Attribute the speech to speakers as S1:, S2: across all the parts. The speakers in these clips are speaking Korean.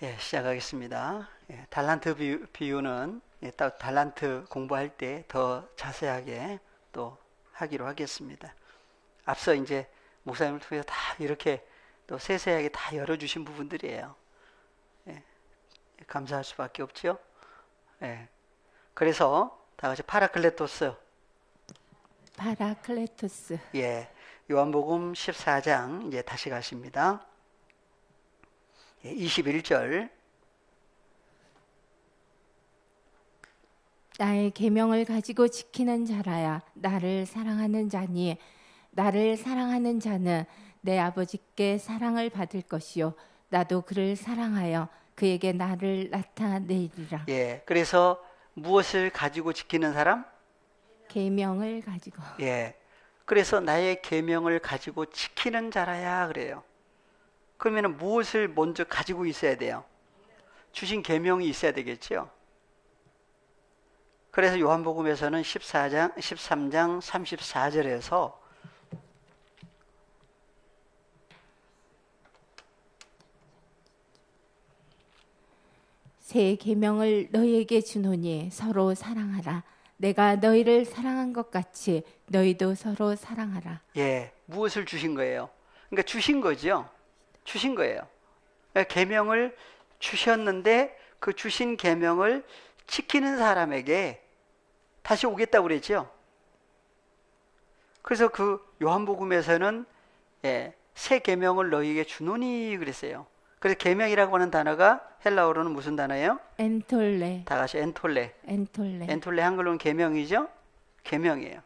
S1: 예, 시작하겠습니다. 예, 달란트 비유는 또 달란트 공부할 때 더 자세하게 또 하기로 하겠습니다. 앞서 이제 목사님을 통해서 다 이렇게 또 세세하게 다 열어주신 부분들이에요. 예, 감사할 수밖에 없죠. 예, 그래서 다 같이 파라클레토스,
S2: 파라클레토스.
S1: 예, 요한복음 14장 이제 다시 가십니다. 예, 21절.
S2: 나의 계명을 가지고 지키는 자라야 나를 사랑하는 자니 나를 사랑하는 자는 내 아버지께 사랑을 받을 것이요 나도 그를 사랑하여 그에게 나를 나타내리라.
S1: 예, 그래서 무엇을 가지고 지키는 사람?
S2: 계명을 가지고.
S1: 예. 그래서 나의 계명을 가지고 지키는 자라야 그래요. 그러면 무엇을 먼저 가지고 있어야 돼요? 주신 계명이 있어야 되겠죠. 그래서 요한복음에서는 13장 34절에서
S2: 새 계명을 너희에게 주노니 서로 사랑하라. 내가 너희를 사랑한 것 같이 너희도 서로 사랑하라.
S1: 예, 무엇을 주신 거예요? 그러니까 주신 거죠. 주신 거예요. 그러니까 계명을 주셨는데 그 주신 계명을 지키는 사람에게 다시 오겠다고 그랬죠. 그래서 그 요한복음에서는 예, 새 계명을 너희에게 주노니 그랬어요. 그래서 계명이라고 하는 단어가 헬라어로는 무슨 단어예요?
S2: 엔톨레.
S1: 다 같이 엔톨레.
S2: 엔톨레.
S1: 엔톨레 한글로는 계명이죠? 계명이에요.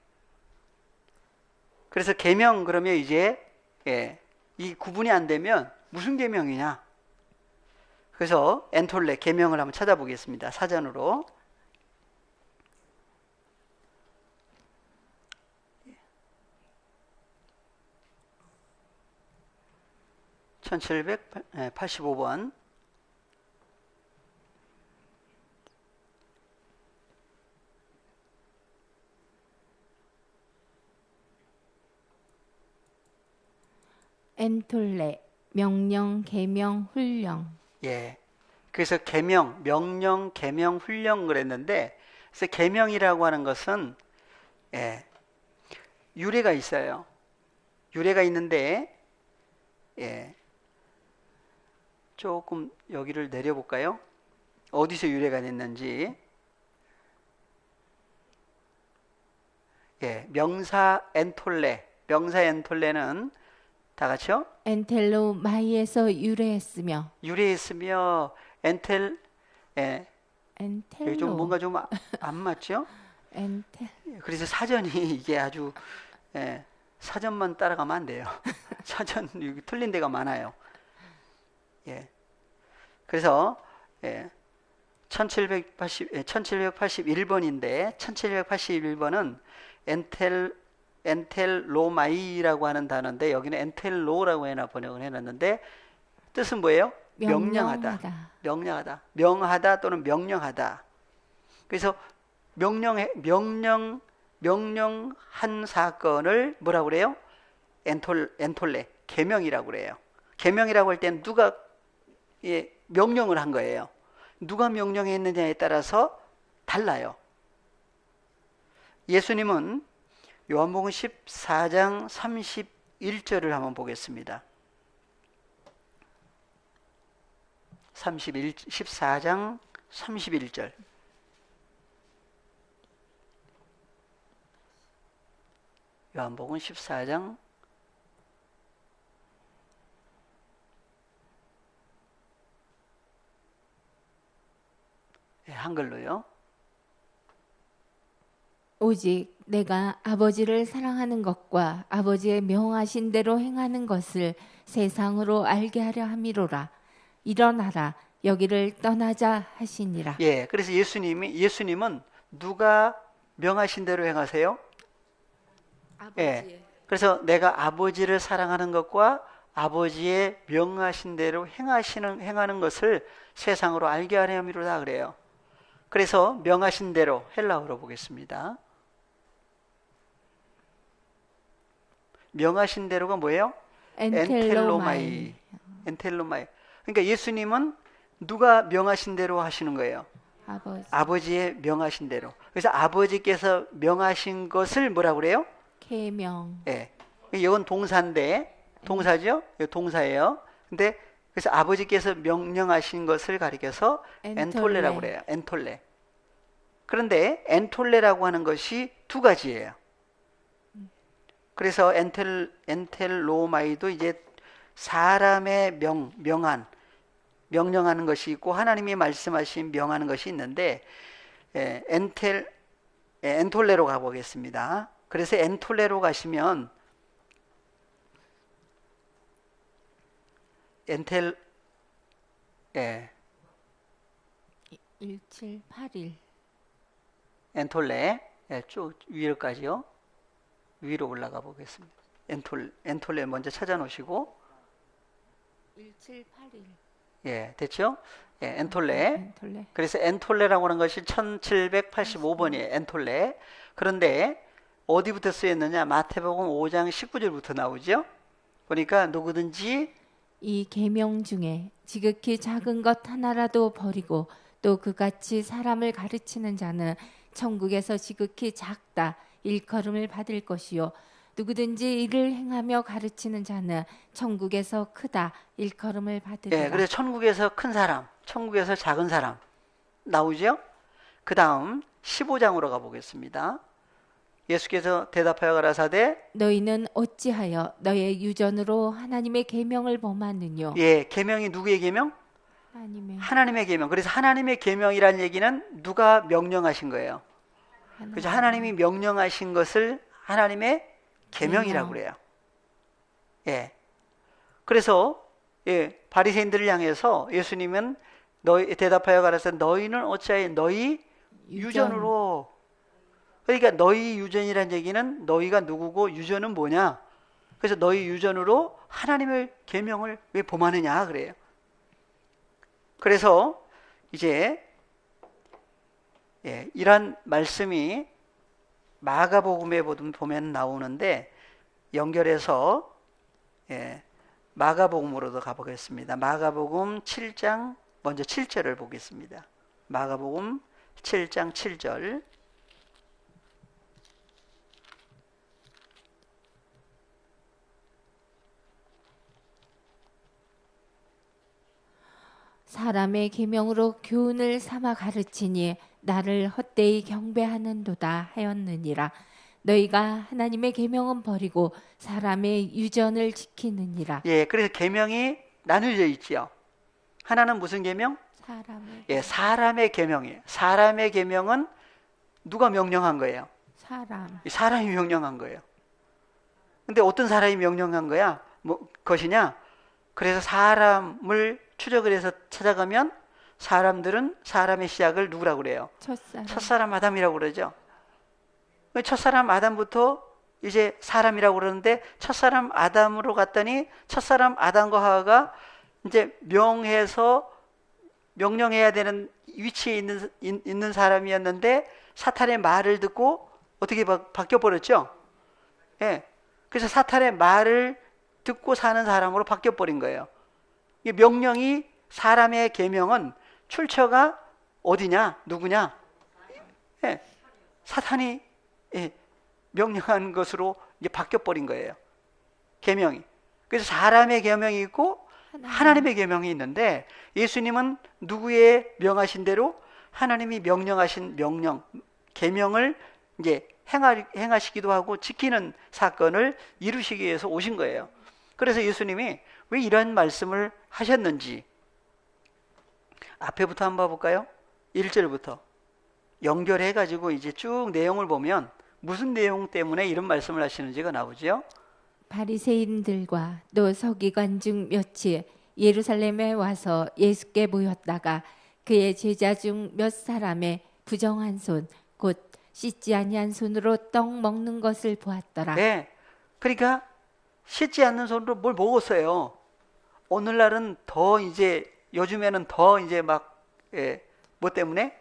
S1: 그래서 계명 그러면 이제 예, 이 구분이 안 되면 무슨 계명이냐? 그래서 엔톨레 계명을 한번 찾아보겠습니다. 사전으로. 1785번.
S2: 엔톨레. 명령, 계명, 훈령.
S1: 예. 그래서 계명, 명령, 계명, 훈령 그랬는데, 그래서 계명이라고 하는 것은 예, 유래가 있어요. 유래가 있는데 예, 조금 여기를 내려볼까요? 어디서 유래가 됐는지. 예, 명사 엔톨레. 명사 엔톨레는 다 같이요?
S2: 엔텔로 마이에서 유래했으며
S1: 유래했으며 엔텔 예, 여기 좀
S2: 엔텔로
S1: 뭔가 좀 안 맞죠?
S2: 엔텔
S1: 그래서 사전이 이게 아주 예, 사전만 따라가면 안 돼요. 사전 여기 틀린 데가 많아요. 예. 그래서 예, 1781번인데 1781번은 엔텔로마이라고 하는 단어인데 여기는 엔텔로라고 해나 번역을 해놨는데 뜻은 뭐예요? 명령하다.
S2: 명령하다.
S1: 명령하다. 명하다 또는 명령하다. 그래서 명령한 사건을 뭐라고 그래요? 엔톨레, 계명이라고 그래요. 계명이라고 할 때는 누가 예, 명령을 한 거예요. 누가 명령했느냐에 따라서 달라요. 예수님은 요한복음 14장 31절을 한번 보겠습니다. 14장 31절. 요한복음 14장 예, 한글로요.
S2: 오직 내가 아버지를 사랑하는 것과 아버지의 명하신 대로 행하는 것을 세상으로 알게 하려 함이로라. 일어나라 여기를 떠나자 하시니라.
S1: 예, 그래서 예수님은 누가 명하신 대로 행하세요? 예.
S2: 아버지의
S1: 그래서 내가 아버지를 사랑하는 것과 아버지의 명하신 대로 행하는 것을 세상으로 알게 하려 함이로다 그래요. 그래서 명하신 대로 헬라어로 보겠습니다. 명하신 대로가 뭐예요?
S2: 엔텔로마이.
S1: 엔텔로마이. 엔텔로마이. 그러니까 예수님은 누가 명하신 대로 하시는 거예요.
S2: 아버지
S1: 아버지의 명하신 대로. 그래서 아버지께서 명하신 것을 뭐라고 그래요?
S2: 계명
S1: 예. 이건 동사인데, 동사죠? 이거 동사예요. 근데 그래서 아버지께서 명령하신 것을 가리켜서 엔톨레라고 그래요. 엔톨레. 그런데 엔톨레라고 하는 것이 두 가지예요. 그래서 엔텔로마이도 이제 사람의 명령하는 것이 있고 하나님이 말씀하신 명하는 것이 있는데, 엔톨레로 가보겠습니다. 그래서 엔톨레로 가시면 엔텔
S2: 1781
S1: 엔톨레 쭉 위로까지요. 위로 올라가 보겠습니다. 엔톨레 먼저 찾아 놓으시고
S2: 1781
S1: 됐죠? 엔톨레.
S2: 엔톨레
S1: 그래서 엔톨레라고 하는 것이 1785번이에요. 엔톨레. 그런데 어디부터 쓰였느냐? 마태복음 5장 19절부터 나오죠. 보니까 누구든지
S2: 이 계명 중에 지극히 작은 것 하나라도 버리고 또 그같이 사람을 가르치는 자는 천국에서 지극히 작다 일컬음을 받을 것이요 누구든지 이를 행하며 가르치는 자는 천국에서 크다 일컬음을 받으리라.
S1: 그래서 천국에서 큰 사람, 천국에서 작은 사람 나오죠? 그 다음 15장으로 가보겠습니다. 예수께서 대답하여 가라사대
S2: 너희는 어찌하여 너의 유전으로 하나님의 계명을 범하느뇨.
S1: 계명이 누구의 계명?
S2: 하나님의
S1: 하나님의 계명. 그래서 하나님의 계명이라는 얘기는 누가 명령하신 거예요? 그래서 하나님이 명령하신 것을 하나님의 계명이라고 그래요. 그래서 바리새인들을 향해서 예수님은 너희 대답하여 가라사대 너희는 어찌하여 너희 유전으로. 그러니까 너희 유전이라는 얘기는 너희가 누구고 유전은 뭐냐? 그래서 너희 유전으로 하나님의 계명을 왜 범하느냐 그래요. 그래서 이제 이런 말씀이 마가복음에 보면 나오는데 연결해서 마가복음으로도 가보겠습니다. 마가복음 7장 먼저 7절을 보겠습니다. 마가복음 7장 7절.
S2: 사람의 계명으로 교훈을 삼아 가르치니 나를 헛되이 경배하는도다 하였느니라. 너희가 하나님의 계명은 버리고 사람의 유전을 지키느니라.
S1: 그래서 계명이 나누어져 있지요. 하나는 무슨 계명? 사람의 계명이에요. 사람의 계명은 누가 명령한 거예요? 사람이 명령한 거예요. 근데 어떤 사람이 명령한 거야? 것이냐? 그래서 사람을 추적을 해서 찾아가면 사람들은 사람의 시작을 누구라고 그래요? 첫사람 아담이라고 그러죠. 첫사람 아담부터 이제 사람이라고 그러는데 첫사람 아담으로 갔더니 첫사람 아담과 하와가 이제 명령해야 되는 위치에 있는 사람이었는데 사탄의 말을 듣고 어떻게 바뀌어 버렸죠? 그래서 사탄의 말을 듣고 사는 사람으로 바뀌어 버린 거예요. 이 명령이 사람의 계명은 출처가 어디냐? 누구냐? 사탄이 명령한 것으로 이제 바뀌어 버린 거예요. 계명이. 그래서 사람의 계명이 있고 하나님의 계명이 있는데 예수님은 누구의 명하신 대로 하나님이 명령하신 계명을 이제 행하시기도 하고 지키는 사건을 이루시기 위해서 오신 거예요. 그래서 예수님이 왜 이런 말씀을 하셨는지 앞에부터 한번 봐볼까요? 1절부터 연결해 가지고 이제 쭉 내용을 보면 무슨 내용 때문에 이런 말씀을 하시는지가 나오죠.
S2: 바리새인들과 또 서기관 중 몇이 예루살렘에 와서 예수께 모였다가 그의 제자 중 몇 사람의 부정한 손 곧 씻지 아니한 손으로 떡 먹는 것을 보았더라.
S1: 그러니까 씻지 않는 손으로 뭘 먹었어요. 오늘날은 더 이제 요즘에는 더 이제 막 뭐 때문에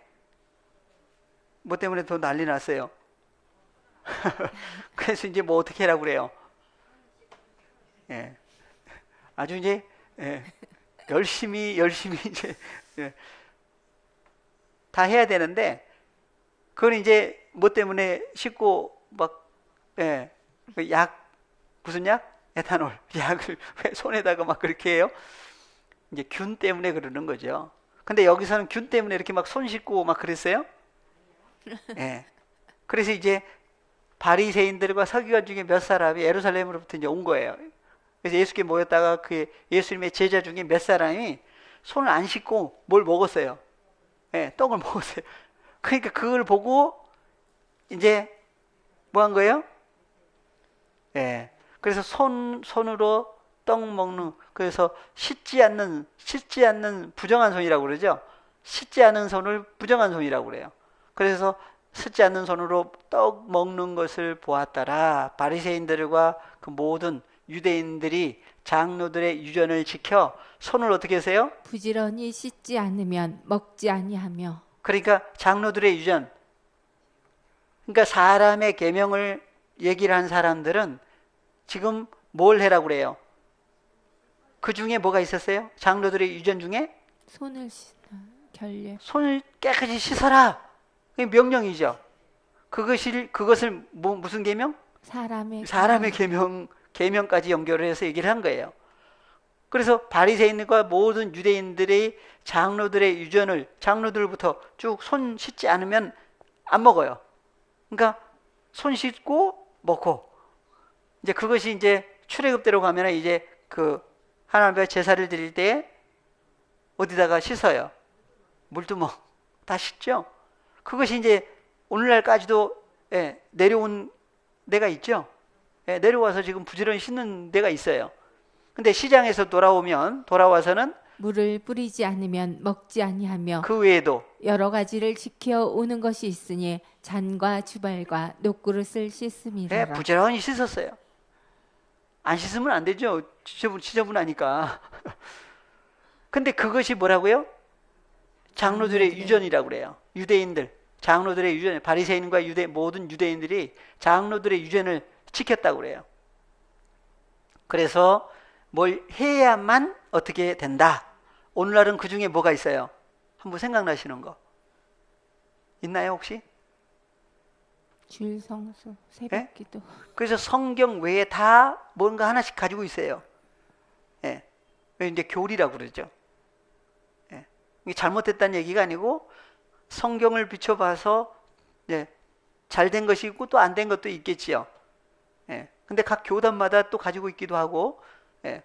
S1: 더 난리 났어요. 그래서 이제 뭐 어떻게 하라고 그래요? 아주 이제 열심히 이제 예. 다 해야 되는데 그건 이제 뭐 때문에 씻고 막 예. 그 약 무슨 약? 에탄올 약을 왜 손에다가 막 그렇게 해요? 이제 균 때문에 그러는 거죠. 근데 여기서는 균 때문에 이렇게 막 손 씻고 막 그랬어요? 예. 그래서 이제 바리새인들과 서기관 중에 몇 사람이 예루살렘으로부터 이제 온 거예요. 그래서 예수께 모였다가 그 예수님의 제자 중에 몇 사람이 손을 안 씻고 뭘 먹었어요. 예, 떡을 먹었어요. 그러니까 그걸 보고 이제 뭐 한 거예요? 예. 그래서 손으로 떡 먹는, 그래서 씻지 않는 부정한 손이라고 그러죠. 씻지 않은 손을 부정한 손이라고 그래요. 그래서 씻지 않는 손으로 떡 먹는 것을 보았더라. 바리새인들과 그 모든 유대인들이 장로들의 유전을 지켜 손을 어떻게 하세요?
S2: 부지런히 씻지 않으면 먹지 아니하며.
S1: 그러니까 장로들의 유전. 그러니까 사람의 계명을 얘기를 한 사람들은 지금 뭘 해라고 그래요? 그 중에 뭐가 있었어요? 장로들의 유전 중에
S2: 손을 씻는 결례.
S1: 손을 깨끗이 씻어라. 그게 명령이죠. 그것을 무슨 계명? 사람의 계명까지 연결을 해서 얘기를 한 거예요. 그래서 바리새인과 모든 유대인들의 장로들의 유전을 장로들부터 쭉 손 씻지 않으면 안 먹어요. 그러니까 손 씻고 먹고 이제 그것이 이제 출애굽대로 가면 이제 그 하나님 앞에 제사를 드릴 때 어디다가 씻어요? 물두멍 다 씻죠. 그것이 이제 오늘날까지도 예, 내려온 데가 있죠. 예, 내려와서 지금 부지런히 씻는 데가 있어요. 근데 시장에서 돌아와서는
S2: 물을 뿌리지 않으면 먹지 아니하며
S1: 그 외에도
S2: 여러 가지를 지켜 오는 것이 있으니 잔과 주발과 녹그릇을
S1: 예,
S2: 씻음이라.
S1: 부지런히 씻었어요. 안 씻으면 안 되죠. 지저분하니까. 근데 그것이 뭐라고요? 장로들의 유전이라고 그래요. 유대인들, 장로들의 유전, 바리새인과 모든 유대인들이 장로들의 유전을 지켰다고 그래요. 그래서 뭘 해야만 어떻게 된다. 오늘날은 그 중에 뭐가 있어요? 한번 생각나시는 거 있나요 혹시?
S2: 주일 성수,
S1: 예?
S2: 새벽기도.
S1: 그래서 성경 외에 다 뭔가 하나씩 가지고 있어요. 예. 이제 교리라고 그러죠. 예. 이게 잘못됐다는 얘기가 아니고 성경을 비춰봐서 예, 잘된 것이 있고 또 안 된 것도 있겠지요. 예. 근데 각 교단마다 또 가지고 있기도 하고 예.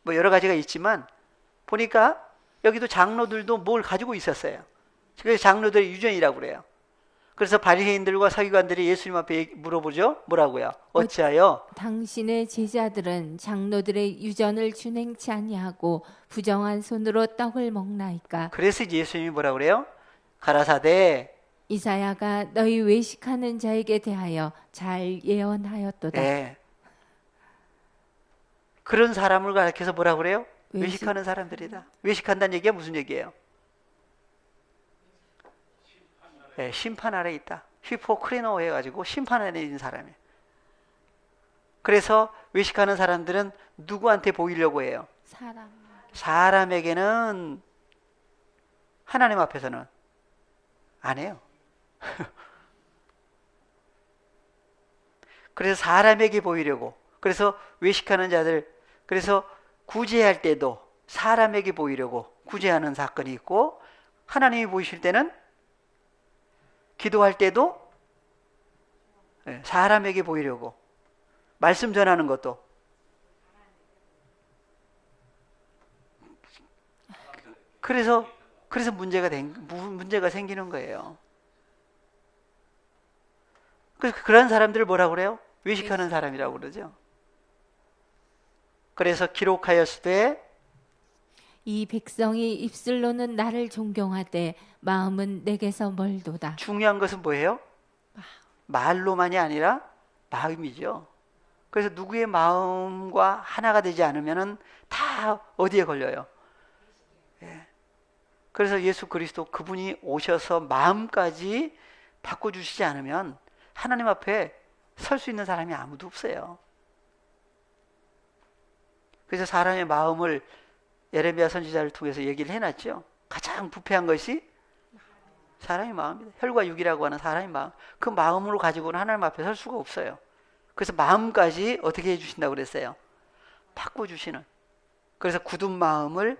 S1: 뭐 여러 가지가 있지만 보니까 여기도 장로들도 뭘 가지고 있었어요. 그래서 장로들의 유전이라고 그래요. 그래서 바리새인들과 서기관들이 예수님 앞에 물어보죠. 뭐라고요? 어찌하여
S2: 당신의 제자들은 장로들의 유전을 준행치 아니하고 부정한 손으로 떡을 먹나이까.
S1: 그래서 이제 예수님이 뭐라고 그래요? 가라사대
S2: 이사야가 너희 외식하는 자에게 대하여 잘 예언하였도다.
S1: 네. 그런 사람을 가리켜서 뭐라고 그래요?
S2: 외식.
S1: 외식하는 사람들이다. 외식한다는 얘기가 무슨 얘기예요? 네, 심판 아래 있다. 히포크리노 해가지고 심판 아래 있는 사람이에요. 그래서 외식하는 사람들은 누구한테 보이려고 해요? 사람에게는 하나님 앞에서는 안 해요. 그래서 사람에게 보이려고. 그래서 외식하는 자들, 그래서 구제할 때도 사람에게 보이려고 구제하는 사건이 있고, 하나님이 보이실 때는 기도할 때도 사람에게 보이려고 말씀 전하는 것도 그래서 문제가 생기는 거예요. 그래서 그런 사람들을 뭐라고 그래요? 외식하는 사람이라고 그러죠. 그래서 기록하였으되
S2: 이 백성이 입술로는 나를 존경하되 마음은 내게서 멀도다.
S1: 중요한 것은 뭐예요? 말로만이 아니라 마음이죠. 그래서 누구의 마음과 하나가 되지 않으면은 다 어디에 걸려요? 예. 그래서 예수 그리스도 그분이 오셔서 마음까지 바꿔주시지 않으면 하나님 앞에 설 수 있는 사람이 아무도 없어요. 그래서 사람의 마음을 예레미야 선지자를 통해서 얘기를 해놨죠. 가장 부패한 것이 사람의 마음입니다. 혈과 육이라고 하는 사람의 마음. 그 마음으로 가지고는 하나님 앞에 설 수가 없어요. 그래서 마음까지 어떻게 해주신다고 그랬어요? 바꿔주시는. 그래서 굳은 마음을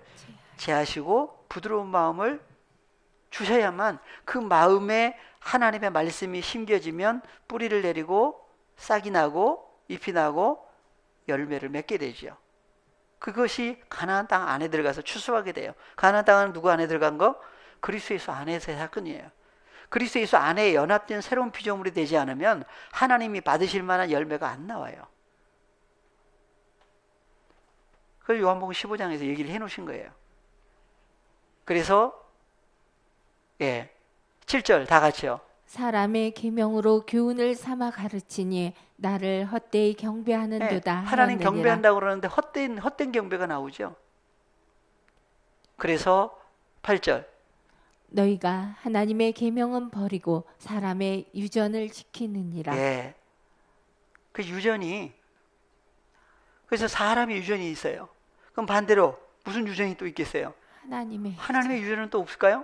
S1: 제하시고 부드러운 마음을 주셔야만 그 마음에 하나님의 말씀이 심겨지면 뿌리를 내리고 싹이 나고 잎이 나고 열매를 맺게 되죠. 그것이 가나안 땅 안에 들어가서 추수하게 돼요. 가나안 땅은 누구 안에 들어간 거? 그리스도 예수 안에서의 사건이에요. 그리스도 예수 안에 연합된 새로운 피조물이 되지 않으면 하나님이 받으실 만한 열매가 안 나와요. 그걸 요한복음 15장에서 얘기를 해놓으신 거예요. 그래서 7절 다 같이요.
S2: 사람의 계명으로 교훈을 삼아 가르치니 나를 헛되이 경배하는도다.
S1: 하나님
S2: 하였느니라.
S1: 경배한다고 그러는데 헛된 경배가 나오죠. 그래서 8절
S2: 너희가 하나님의 계명은 버리고 사람의 유전을 지키느니라.
S1: 그 유전이 그래서 사람의 유전이 있어요. 그럼 반대로 무슨 유전이 또 있겠어요? 하나님의 유전은 또 없을까요?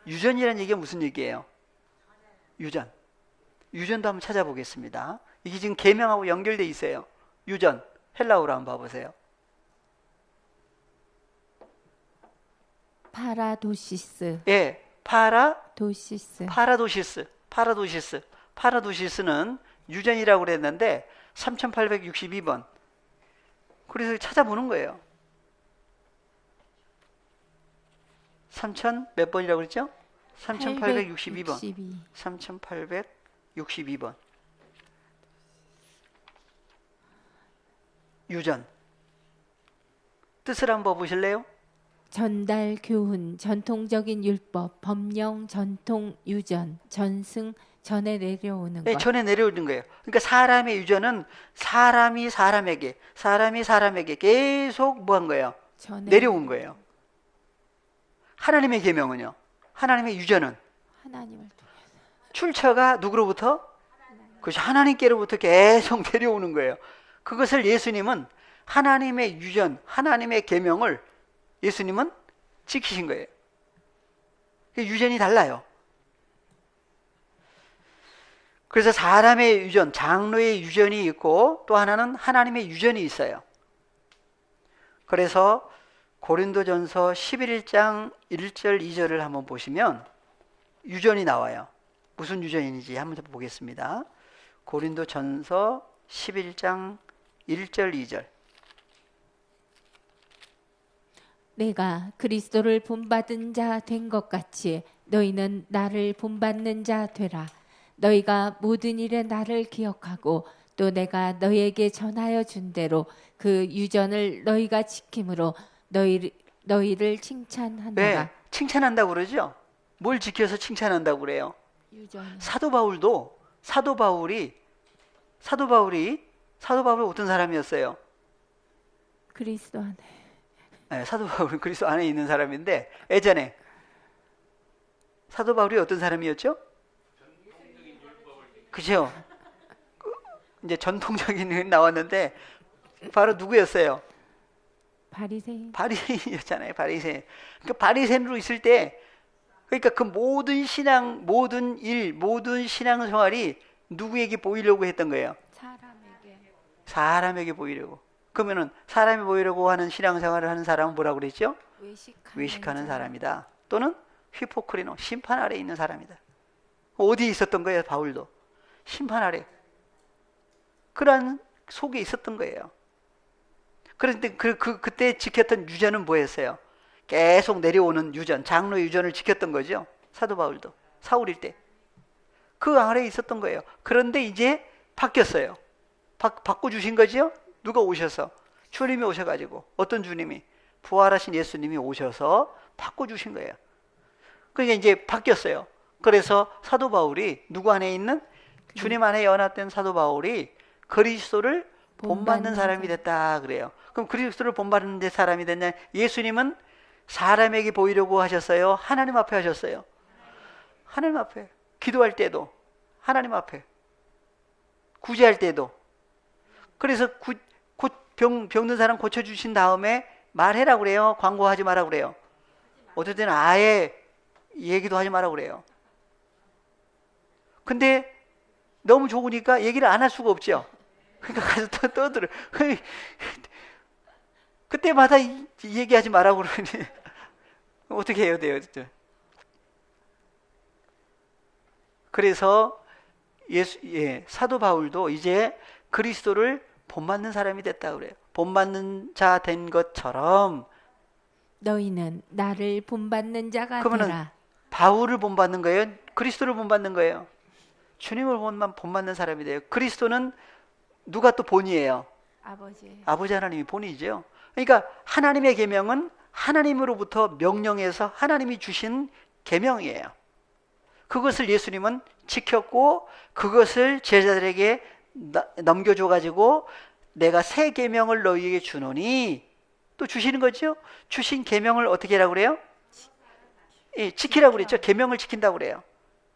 S1: 유전이라는 얘기가 무슨 얘기예요? 유전. 유전도 한번 찾아보겠습니다. 이게 지금 계명하고 연결돼 있어요. 유전. 헬라어로 한번 봐보세요.
S2: 파라도시스.
S1: 파라도시스. 파라도시스는 유전이라고 그랬는데 3862번. 그래서 찾아보는 거예요. 3000 몇 번이라고 그랬죠? 3862번. 3862번. 유전. 뜻을 한번 보실래요?
S2: 전달, 교훈, 전통적인 율법, 법령, 전통, 유전, 전승, 전에 내려오는 것.
S1: 전에 내려오는 거예요. 그러니까 사람의 유전은 사람이 사람에게 계속 뭐 한 거예요? 내려온 거예요. 하나님의 계명은요? 하나님의 유전은?
S2: 하나님을 통해서.
S1: 출처가 누구로부터? 그것이 하나님께로부터 계속 내려오는 거예요. 그것을 예수님은 하나님의 유전, 하나님의 계명을 예수님은 지키신 거예요. 유전이 달라요. 그래서 사람의 유전, 장로의 유전이 있고 또 하나는 하나님의 유전이 있어요. 그래서 고린도전서 11장 1절 2절을 한번 보시면 유전이 나와요. 무슨 유전인지 한번 보겠습니다. 고린도전서 11장 1절 2절.
S2: 내가 그리스도를 본받은 자 된 것 같이 너희는 나를 본받는 자 되라. 너희가 모든 일에 나를 기억하고 또 내가 너희에게 전하여 준 대로 그 유전을 너희가 지킴으로 너희를 칭찬하노라.
S1: 칭찬한다고 그러죠? 뭘 지켜서 칭찬한다고 그래요?
S2: 유전.
S1: 사도 바울이 어떤 사람이었어요?
S2: 그리스도 안에.
S1: 사도 바울은 그리스도 안에 있는 사람인데 예전에 사도 바울이 어떤 사람이었죠? 그죠? 이제 전통적인 나왔는데 바로 누구였어요? 바리새인이었잖아요. 바리새인. 그러니까 바리새인으로 있을 때 그러니까 그 모든 신앙, 모든 일, 모든 신앙생활이 누구에게 보이려고 했던 거예요? 사람에게 보이려고. 그러면은 사람이 보이려고 하는 신앙생활을 하는 사람은 뭐라고 그랬죠? 외식하는 사람이다. 또는 히포크리노, 심판 아래에 있는 사람이다. 어디에 있었던 거예요? 바울도 심판 아래. 그러한 속에 있었던 거예요. 그런데 그때 지켰던 유전은 뭐였어요? 계속 내려오는 유전, 장로의 유전을 지켰던 거죠. 사도 바울도 사울일 때 그 아래에 있었던 거예요. 그런데 이제 바뀌었어요. 바꿔주신 거죠. 누가 오셔서? 주님이 오셔가지고. 어떤 주님이? 부활하신 예수님이 오셔서 바꿔주신 거예요. 그러니까 이제 바뀌었어요. 그래서 사도 바울이 누구 안에 있는? 주님 안에 연합된 사도 바울이 그리스도를 본받는 사람이 됐다 그래요. 그럼 그리스도를 본받는 사람이 됐냐? 예수님은 사람에게 보이려고 하셨어요? 하나님 앞에 하셨어요? 하나님 앞에. 기도할 때도 하나님 앞에. 구제할 때도. 그래서 병든 사람 고쳐주신 다음에 말해라 그래요? 광고하지 마라 그래요? 어떨 때는 아예 얘기도 하지 마라 그래요. 근데 너무 좋으니까 얘기를 안 할 수가 없죠. 그러니까 가서 떠들어. 그때마다 얘기하지 마라 그러니 어떻게 해야 돼요? 그래서 사도 바울도 이제 그리스도를 본받는 사람이 됐다 그래요. 본받는 자 된 것처럼.
S2: 너희는 나를 본받는 자가
S1: 그러면은
S2: 되라.
S1: 바울을 본받는 거예요? 그리스도를 본받는 거예요? 주님을 본받는 사람이 돼요. 그리스도는 누가 또 본이에요?
S2: 아버지.
S1: 아버지 하나님이 본이죠. 그러니까 하나님의 계명은 하나님으로부터 명령해서 하나님이 주신 계명이에요. 그것을 예수님은 지켰고 그것을 제자들에게 넘겨줘 가지고 내가 새 계명을 너희에게 주노니 또 주시는 거죠. 주신 계명을 어떻게 하라고 그래요? 예, 지키라고 그랬죠. 계명을 지킨다고 그래요.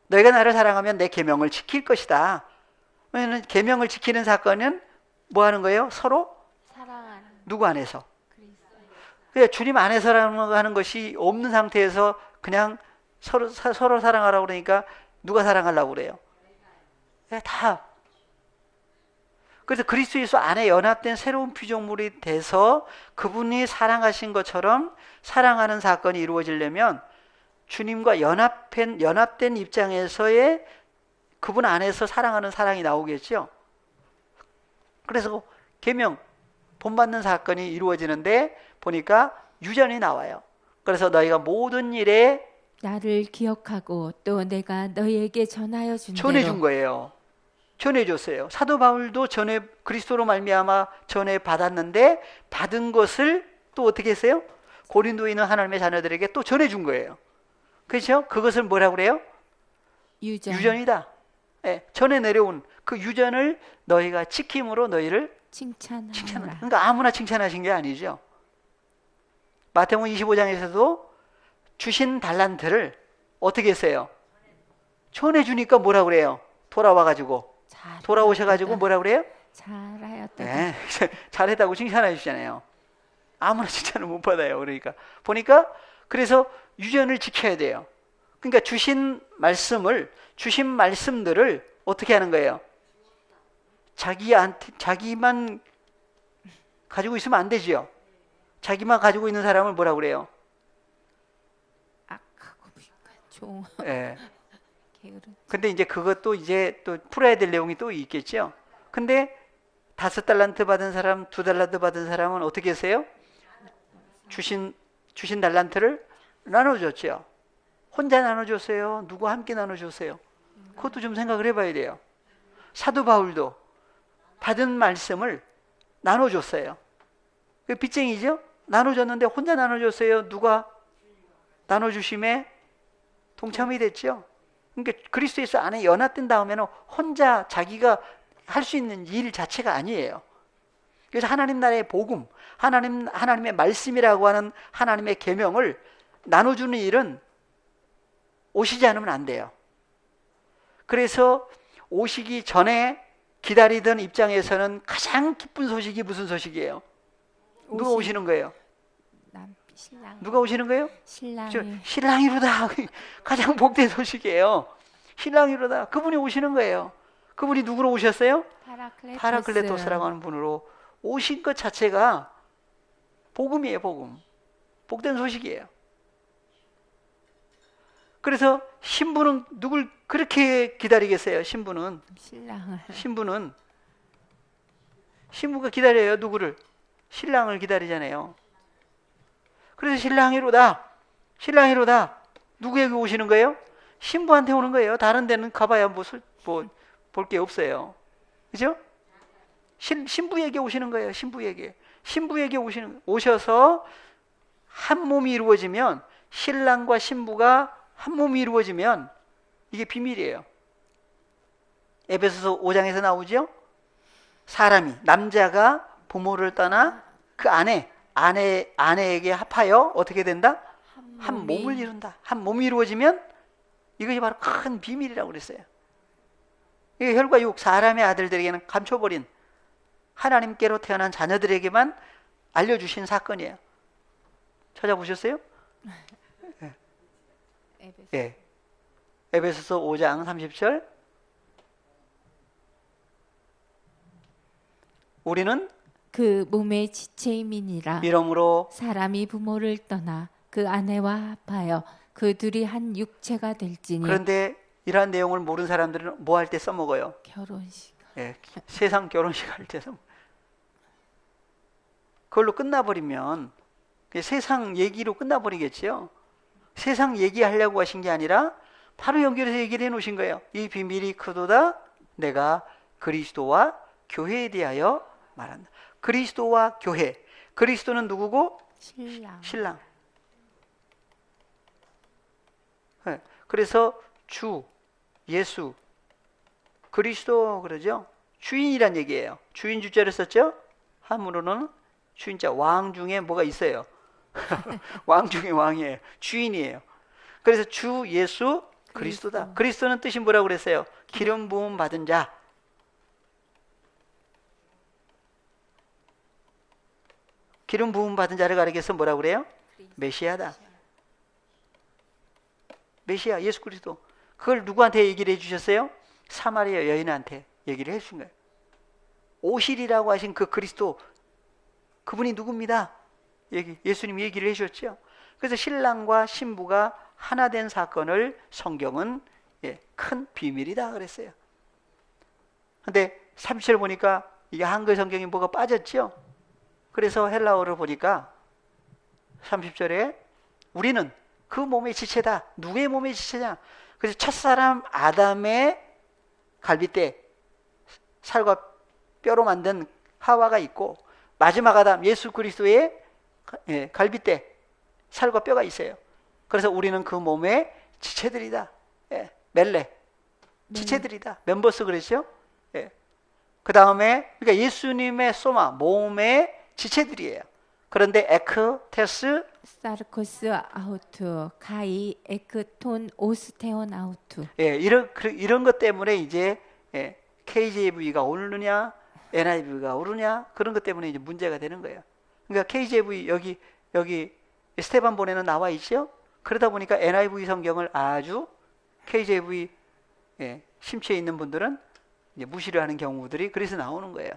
S1: 너희가 나를 사랑하면 내 계명을 지킬 것이다. 왜냐하면 계명을 지키는 사건은 뭐 하는 거예요? 서로
S2: 사랑하는
S1: 누구 안에서?
S2: 그리스도.
S1: 그러니까 주님 안에서라는 하는 것이 없는 상태에서 그냥 서로 사랑하라고 그러니까 누가 사랑하려고 그래요? 다. 그래서 그리스도 예수 안에 연합된 새로운 피조물이 돼서 그분이 사랑하신 것처럼 사랑하는 사건이 이루어지려면 주님과 연합된 입장에서의 그분 안에서 사랑하는 사랑이 나오겠죠. 그래서 계명 본받는 사건이 이루어지는데 보니까 유전이 나와요. 그래서 너희가 모든 일에
S2: 나를 기억하고 또 내가 너희에게 전하여 준
S1: 전해준
S2: 대로
S1: 거예요. 전해줬어요. 사도 바울도 그리스도로 말미암아 전해 받았는데 받은 것을 또 어떻게 했어요? 고린도에 있는 하나님의 자녀들에게 또 전해준 거예요. 그렇죠? 그것을 뭐라고 그래요? 유전이다. 예, 전해 내려온 그 유전을 너희가 지킴으로 너희를
S2: 칭찬하라.
S1: 그러니까 아무나 칭찬하신 게 아니죠. 마태복음 25장에서도 주신 달란트를 어떻게 했어요? 전해주니까 뭐라 그래요? 돌아오셔가지고 뭐라 그래요?
S2: 잘하였다.
S1: 네, 잘했다고 칭찬해 주잖아요. 아무나 칭찬을 못 받아요. 그러니까 보니까 그래서 유전을 지켜야 돼요. 그러니까 주신 말씀들을 어떻게 하는 거예요? 자기만 가지고 있으면 안 되지요. 자기만 가지고 있는 사람을 뭐라 그래요?
S2: 악하고 종.
S1: 예.
S2: 게으른.
S1: 근데 이제 그것도 이제 또 풀어야 될 내용이 또 있겠죠. 근데 5달란트 받은 사람, 2달란트 받은 사람은 어떻게 했어요? 주신 달란트를 나눠줬죠. 혼자 나눠줬어요? 누구 함께 나눠줬어요? 그것도 좀 생각을 해봐야 돼요. 사도 바울도 받은 말씀을 나눠줬어요. 그 빚쟁이죠? 나눠줬는데 혼자 나눠줬어요? 누가 나눠주심에 동참이 됐죠? 그러니까 그리스도에서 안에 연합된 다음에는 혼자 자기가 할 수 있는 일 자체가 아니에요. 그래서 하나님 나라의 복음, 하나님의 말씀이라고 하는 하나님의 계명을 나눠주는 일은 오시지 않으면 안 돼요. 그래서 오시기 전에 기다리던 입장에서는 가장 기쁜 소식이 무슨 소식이에요? 누가 오시는 거예요?
S2: 신랑.
S1: 누가 오시는 거예요?
S2: 신랑이.
S1: 신랑이로다. 가장 복된 소식이에요. 신랑이로다. 그분이 오시는 거예요. 그분이 누구로 오셨어요? 파라클레토스라고 하는 분으로 오신 것 자체가 복음이에요. 복음. 복된 소식이에요. 그래서 신부는 누굴 그렇게 기다리겠어요? 신부는 신부가 기다려요. 누구를? 신랑을 기다리잖아요. 그래서 신랑이로다. 누구에게 오시는 거예요? 신부한테 오는 거예요. 다른 데는 가봐야 볼 게 없어요. 그죠? 신부에게 오시는 거예요. 신부에게 오셔서 한 몸이 이루어지면, 신랑과 신부가 한 몸이 이루어지면 이게 비밀이에요. 에베소서 5장에서 나오죠? 남자가 부모를 떠나 그 아내에게 합하여 어떻게 된다? 한 몸을 이룬다. 한 몸이 이루어지면 이것이 바로 큰 비밀이라고 그랬어요. 이게 혈과 육, 사람의 아들들에게는 감춰버린 하나님께로 태어난 자녀들에게만 알려주신 사건이에요. 찾아보셨어요? 예. 에베소서 5장 30절. 우리는
S2: 그 몸의 지체임이니라.
S1: 이러므로
S2: 사람이 부모를 떠나 그 아내와 합하여 그 둘이 한 육체가 될지니.
S1: 그런데 이러한 내용을 모르는 사람들은 뭐 할 때 써먹어요?
S2: 결혼식.
S1: 예, 세상 결혼식 할 때 써먹어요. 그걸로 끝나버리면 세상 얘기로 끝나버리겠지요. 세상 얘기하려고 하신 게 아니라 바로 연결해서 얘기를 해놓으신 거예요. 이 비밀이 크도다 내가 그리스도와 교회에 대하여 말한다. 그리스도와 교회. 그리스도는 누구고?
S2: 신랑.
S1: 신랑. 네. 그래서 주, 예수, 그리스도 그러죠. 주인이란 얘기예요. 주인 주자를 썼죠. 한문으로는 주인자, 왕 중에 뭐가 있어요. 왕 중에 왕이에요. 주인이에요. 그래서 주 예수 그리스도다. 그리스도는 뜻이 뭐라고 그랬어요? 기름 부음 받은 자. 기름 부음 받은 자를 가리켜서 뭐라고 그래요? 메시아다. 메시아 예수 그리스도. 그걸 누구한테 얘기를 해주셨어요? 사마리아 여인한테 얘기를 해주신 거예요. 오실이라고 하신 그 그리스도, 그분이 누굽니다. 예수님이 얘기를 해주셨죠. 그래서 신랑과 신부가 하나 된 사건을 성경은 큰 비밀이다 그랬어요. 근데 30절 보니까 이게 한글 성경이 뭐가 빠졌죠. 그래서 헬라어를 보니까 30절에 우리는 그 몸의 지체다. 누구의 몸의 지체냐? 그래서 첫사람 아담의 갈빗대, 살과 뼈로 만든 하와가 있고, 마지막 아담 예수 그리스도의 갈빗대, 살과 뼈가 있어요. 그래서 우리는 그 몸의 지체들이다. 멜레, 지체들이다. 멤버스 그랬죠? 그 다음에 그러니까 예수님의 소마, 몸의 지체들이에요. 그런데 에크, 테스,
S2: 사르코스 아우투, 가이, 에크톤, 오스테온 아우투.
S1: 이런 것 때문에 이제 KJV가 오르느냐, NIV가 오르냐, 그런 것 때문에 이제 문제가 되는 거예요. 그러니까 KJV 여기 스테반 본에는 나와 있죠. 그러다 보니까 NIV 성경을 아주 KJV 심취해 있는 분들은 이제 무시를 하는 경우들이 그래서 나오는 거예요.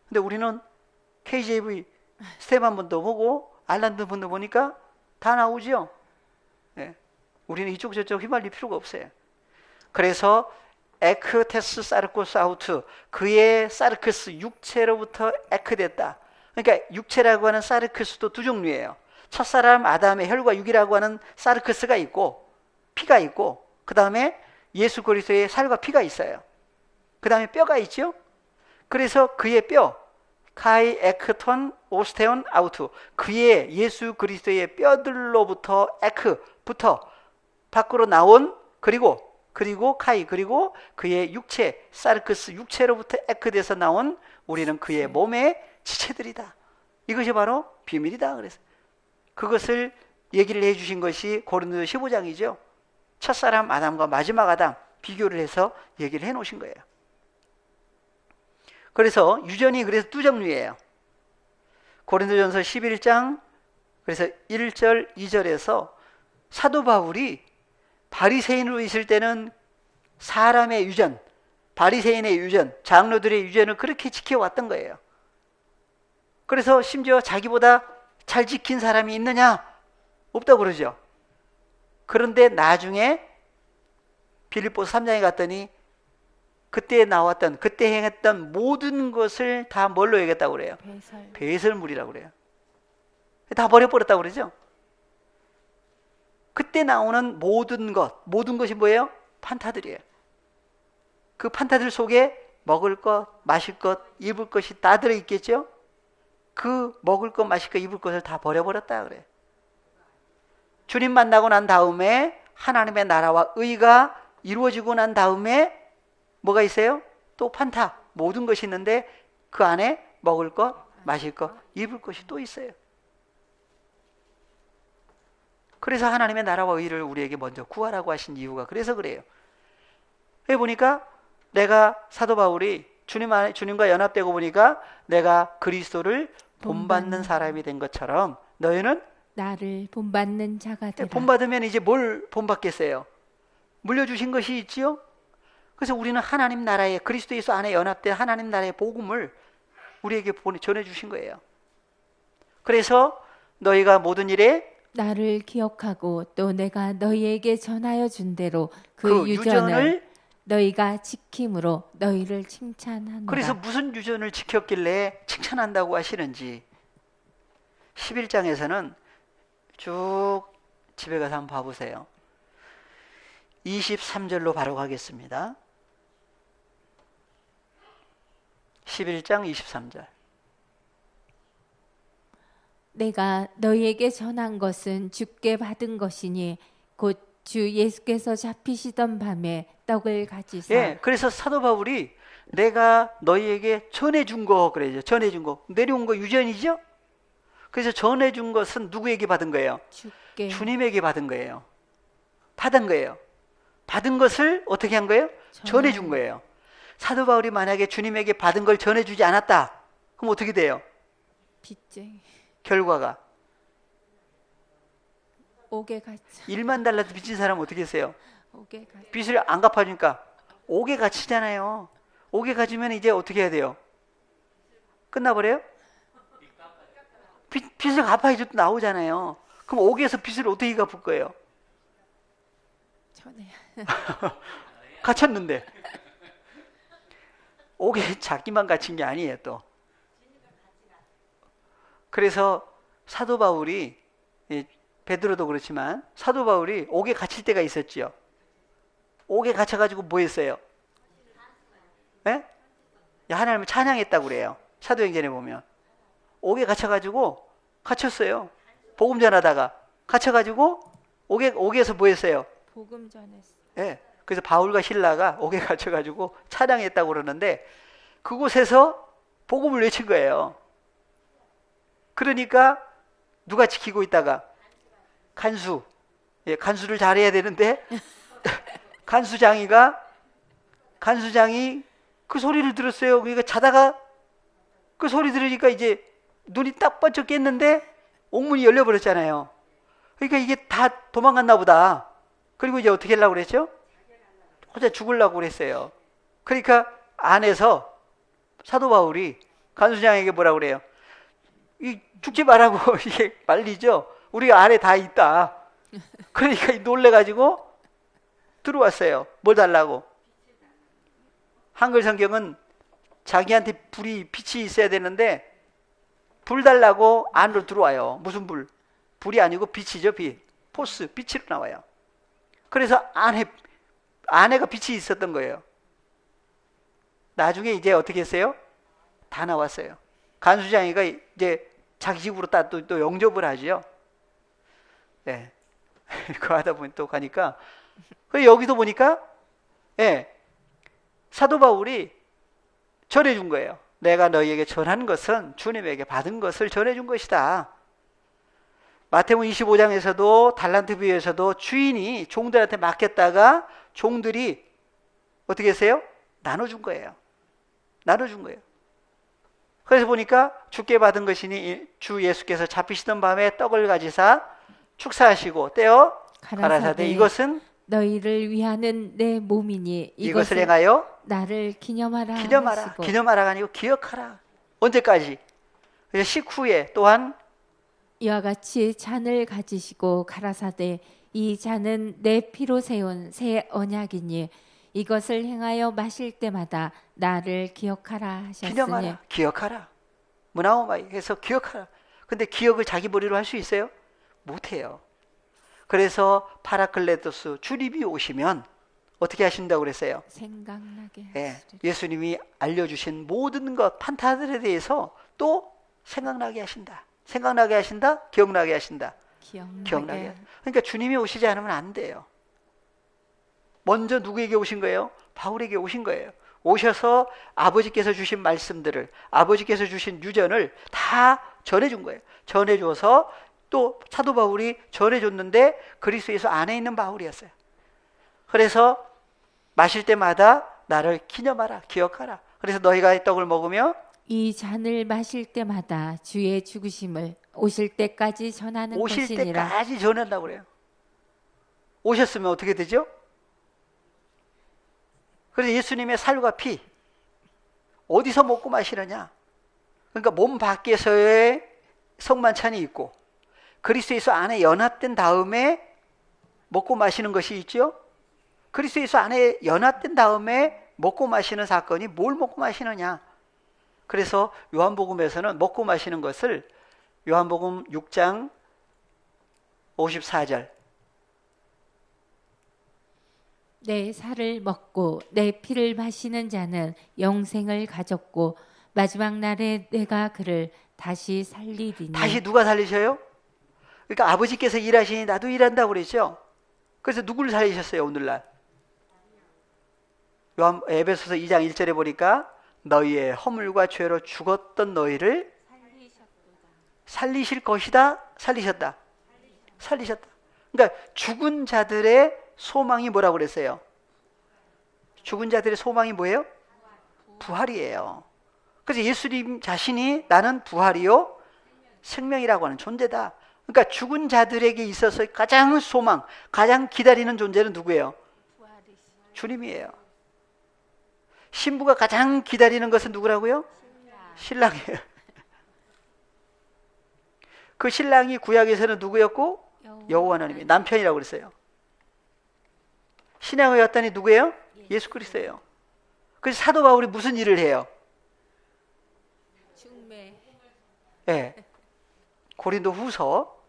S1: 근데 우리는 KJV 스테반 분도 보고 알란드 분도 보니까 다 나오죠. 우리는 이쪽 저쪽 휘말릴 필요가 없어요. 그래서 에크테스 사르코스 아우트, 그의 사르크스 육체로부터 에크됐다. 그러니까 육체라고 하는 사르크스도 두 종류예요. 첫사람 아담의 혈과 육이라고 하는 사르크스가 있고 피가 있고, 그 다음에 예수 그리스도의 살과 피가 있어요. 그 다음에 뼈가 있죠. 그래서 그의 뼈, 카이 에크톤 오스테온 아우트, 그의 예수 그리스도의 뼈들로부터 에크부터 밖으로 나온, 그리고 카이, 그리고 그의 육체 사르크스 육체로부터 에크돼서 나온 우리는 그의 몸의 지체들이다. 이것이 바로 비밀이다. 그래서 그것을 얘기를 해주신 것이 고린도서 15장이죠. 첫사람 아담과 마지막 아담 비교를 해서 얘기를 해놓으신 거예요. 그래서 유전이 그래서 두 종류예요. 고린도전서 11장 그래서 1절 2절에서 사도 바울이 바리새인으로 있을 때는 사람의 유전, 바리새인의 유전, 장로들의 유전을 그렇게 지켜왔던 거예요. 그래서 심지어 자기보다 잘 지킨 사람이 있느냐? 없다고 그러죠. 그런데 나중에 빌립보서 3장에 갔더니 그때 나왔던, 그때 행했던 모든 것을 다 뭘로 여겼다고 그래요? 배설물이라고 그래요. 다 버려버렸다고 그러죠. 그때 나오는 모든 것이 뭐예요? 판타들이에요. 그 판타들 속에 먹을 것, 마실 것, 입을 것이 다 들어있겠죠? 그 먹을 것, 마실 것, 입을 것을 다 버려버렸다 그래요. 주님 만나고 난 다음에 하나님의 나라와 의가 이루어지고 난 다음에 뭐가 있어요? 또 판타, 모든 것이 있는데 그 안에 먹을 것, 마실 것, 입을 것이 또 있어요. 그래서 하나님의 나라와 의를 우리에게 먼저 구하라고 하신 이유가 그래서 그래요. 여기 보니까 내가 사도 바울이 주님과 연합되고 보니까 내가 그리스도를 본받는 사람이 된 것처럼 너희는
S2: 나를 본받는 자가 되라.
S1: 본받으면 이제 뭘 본받겠어요? 물려주신 것이 있지요. 그래서 우리는 하나님 나라의 그리스도 예수 안에 연합된 하나님 나라의 복음을 우리에게 전해주신 거예요. 그래서 너희가 모든 일에
S2: 나를 기억하고 또 내가 너희에게 전하여 준 대로 그
S1: 그
S2: 유전을
S1: 유전을,
S2: 너희가 지킴으로 너희를 칭찬하노라.
S1: 그래서 무슨 유전을 지켰길래 칭찬한다고 하시는지 11장에서는 쭉 집에 가서 한번 봐보세요. 23절로 바로 가겠습니다. 11장 23절.
S2: 내가 너희에게 전한 것은 주께 받은 것이니 곧 주 예수께서 잡히시던 밤에 떡을 가지사.
S1: 예, 그래서 사도 바울이 내가 너희에게 전해준 거 그래요. 전해준 거. 내려온 거 유전이죠? 그래서 전해준 것은 누구에게 받은 거예요?
S2: 주께.
S1: 주님에게 받은 거예요. 받은 거예요. 받은 것을 어떻게 한 거예요? 전해준 거예요. 사도 바울이 만약에 주님에게 받은 걸 전해주지 않았다. 그럼 어떻게 돼요?
S2: 빚쟁이.
S1: 결과가
S2: 옥에 갇혀.
S1: 1만 달러도 빚진 사람 어떻게 했어요?
S2: 옥에 갇혀.
S1: 빚을 안 갚아주니까 옥에 갇히잖아요. 옥에 갇히면 이제 어떻게 해야 돼요? 끝나버려요? 빚을 갚아야지 또 나오잖아요. 그럼 옥에서 빚을 어떻게 갚을 거예요?
S2: 전해야.
S1: 갇혔는데 옥에 자기만 갇힌 게 아니에요 또. 그래서 사도 바울이, 베드로도 그렇지만 사도 바울이 옥에 갇힐 때가 있었지요. 옥에 갇혀가지고 뭐 했어요? 예? 하나님을 찬양했다고 그래요. 사도행전에 보면 옥에 갇혔어요. 복음 전하다가 갇혀가지고 옥에서 뭐 했어요?
S2: 복음 전했어.
S1: 예. 그래서 바울과 실라가 옥에 갇혀가지고 찬양했다고 그러는데 그곳에서 복음을 외친 거예요. 그러니까 누가 지키고 있다가 간수, 간수를 잘해야 되는데 간수장이 그 소리를 들었어요. 그러니까 자다가 그 소리 들으니까 이제 눈이 딱 번쩍 깼는데 옥문이 열려버렸잖아요. 그러니까 이게 다 도망갔나 보다. 그리고 이제 어떻게 하려고 그랬죠? 혼자 죽으려고 그랬어요. 그러니까 안에서 사도 바울이 간수장에게 뭐라고 그래요? 죽지 말라고 이게 말리죠. 우리가 안에 다 있다. 그러니까 놀래가지고 들어왔어요. 뭘 달라고? 한글 성경은 자기한테 빛이 있어야 되는데 불 달라고 안으로 들어와요. 무슨 불? 불이 아니고 빛이죠. 빛. 포스, 빛으로 나와요. 그래서 안에가 빛이 있었던 거예요. 나중에 이제 어떻게 했어요? 다 나왔어요. 간수장이가 이제 자기 집으로 또 영접을 하죠. 네. 그거 하다 보니 또 가니까. 여기도 보니까, 사도 바울이 전해준 거예요. 내가 너희에게 전한 것은 주님에게 받은 것을 전해준 것이다. 마태복음 25장에서도 달란트 비유에서도 주인이 종들한테 맡겼다가 종들이 어떻게 했어요? 나눠준 거예요. 그래서 보니까 주께 받은 것이니 주 예수께서 잡히시던 밤에 떡을 가지사 축사하시고 떼어 가라사대 이것은
S2: 너희를 위하는 내 몸이니
S1: 이것을 행하여
S2: 나를 기념하라.
S1: 기념하라가 아니고 기억하라. 언제까지? 식후에 또한
S2: 이와 같이 잔을 가지시고 가라사대 이 잔은 내 피로 세운 새 언약이니 이것을 행하여 마실 때마다 나를 기억하라 하셨으니.
S1: 기념하라, 기억하라. 문화오마이 해서 기억하라. 근데 기억을 자기 머리로 할 수 있어요? 못해요. 그래서 파라클레토스 주님이 오시면 어떻게 하신다고 그랬어요?
S2: 생각나게 하시리라.
S1: 예수님이 알려주신 모든 것 판타들에 대해서 또 생각나게 하신다. 기억나게 하신다. 기억나게. 그러니까 주님이 오시지 않으면 안 돼요. 먼저 누구에게 오신 거예요? 바울에게 오신 거예요. 오셔서 아버지께서 주신 말씀들을, 아버지께서 주신 유전을 다 전해준 거예요. 전해줘서 또 사도 바울이 전해줬는데 그리스도 예수 안에 있는 바울이었어요. 그래서 마실 때마다 나를 기념하라, 기억하라. 그래서 너희가 이 떡을 먹으며
S2: 이 잔을 마실 때마다 주의 죽으심을 오실 때까지 전하는
S1: 오실
S2: 것이니라.
S1: 때까지 전한다고 그래요. 오셨으면 어떻게 되죠? 그래서 예수님의 살과 피 어디서 먹고 마시느냐? 그러니까 몸 밖에서의 성만찬이 있고 그리스도 예수 안에 연합된 다음에 먹고 마시는 것이 있죠. 그리스도 예수 안에 연합된 다음에 먹고 마시는 사건이 뭘 먹고 마시느냐? 그래서 요한복음에서는 먹고 마시는 것을 요한복음 6장 54절
S2: 내 살을 먹고 내 피를 마시는 자는 영생을 가졌고 마지막 날에 내가 그를 다시 살리리니.
S1: 다시 누가 살리셔요? 그러니까 아버지께서 일하시니 나도 일한다고 그랬죠. 그래서 누구를 살리셨어요 오늘날? 에베소서 2장 1절에 보니까 너희의 허물과 죄로 죽었던 너희를 살리실 것이다. 살리셨다. 살리셨다. 그러니까 죽은 자들의 소망이 뭐라고 그랬어요? 죽은 자들의 소망이 뭐예요? 부활이에요. 그래서 예수님 자신이 나는 부활이요 생명이라고 하는 존재다. 그러니까 죽은 자들에게 있어서 가장 소망, 가장 기다리는 존재는 누구예요? 주님이에요. 신부가 가장 기다리는 것은 누구라고요? 신랑이에요. 그 신랑이 구약에서는 누구였고? 여호와 하나님이 남편이라고 그랬어요. 신약에 왔더니 누구예요? 예수 그리스도예요. 그래서 사도 바울이 무슨 일을 해요?
S2: 중매.
S1: 네. 고린도 후서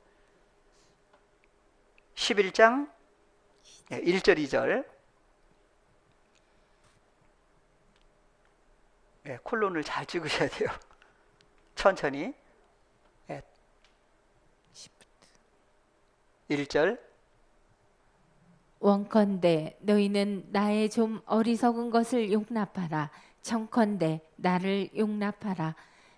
S1: 11장 1절 2절 콜론을 잘 찍으셔야 돼요. 천천히 1절
S2: 원컨대 너희는 나의 좀 어리석은 것을 용납하라. 청컨대 나를 용납하라.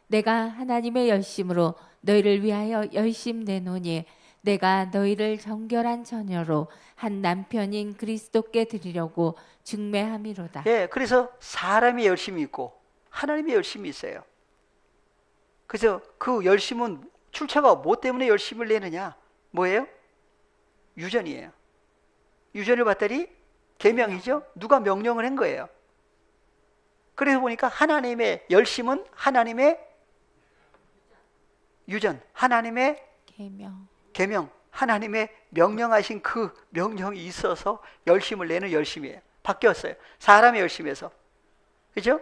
S2: 내가 하나님의 열심으로 너희를 위하여 열심 내노니 내가 너희를 정결한 처녀로 한 남편인 그리스도께 드리려고 중매함이로다.
S1: 예, 그래서 사람이 열심이 있고 하나님의 열심이 있어요. 그래서 그 열심은 출처가 뭐 때문에 열심을 내느냐? 뭐예요? 유전이에요. 유전을 봤더니 계명이죠. 누가 명령을 한 거예요. 그래서 보니까 하나님의 열심은 하나님의 유전, 하나님의 계명, 하나님의 명령하신 그 명령이 있어서 열심을 내는 열심이에요. 바뀌었어요. 사람의 열심에서. 그죠?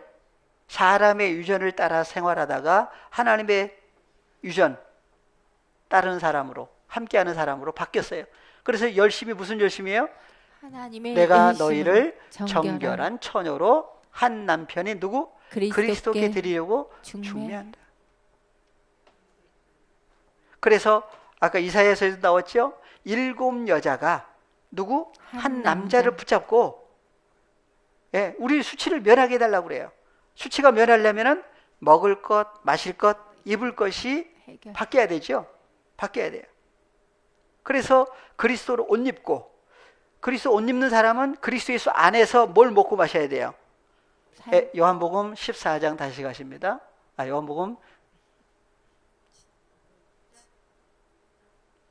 S1: 사람의 유전을 따라 생활하다가 하나님의 유전 따르는 사람으로 함께하는 사람으로 바뀌었어요. 그래서 열심이 무슨 열심이에요?
S2: 하나님의
S1: 내가
S2: 열심으로
S1: 너희를 정결한 처녀로 한 남편이 누구? 그리스도께 드리려고 중매한다. 그래서 아까 이사야서에도 나왔죠? 7 여자가 누구? 한 남자를 붙잡고 예, 우리 수치를 면하게 해달라고 그래요. 수치가 면하려면 먹을 것, 마실 것, 입을 것이 바뀌어야 되죠. 바뀌어야 돼요. 그래서 그리스도로 옷 입고 그리스도 옷 입는 사람은 그리스도 예수 안에서 뭘 먹고 마셔야 돼요? 요한복음 14장 다시 가십니다. 요한복음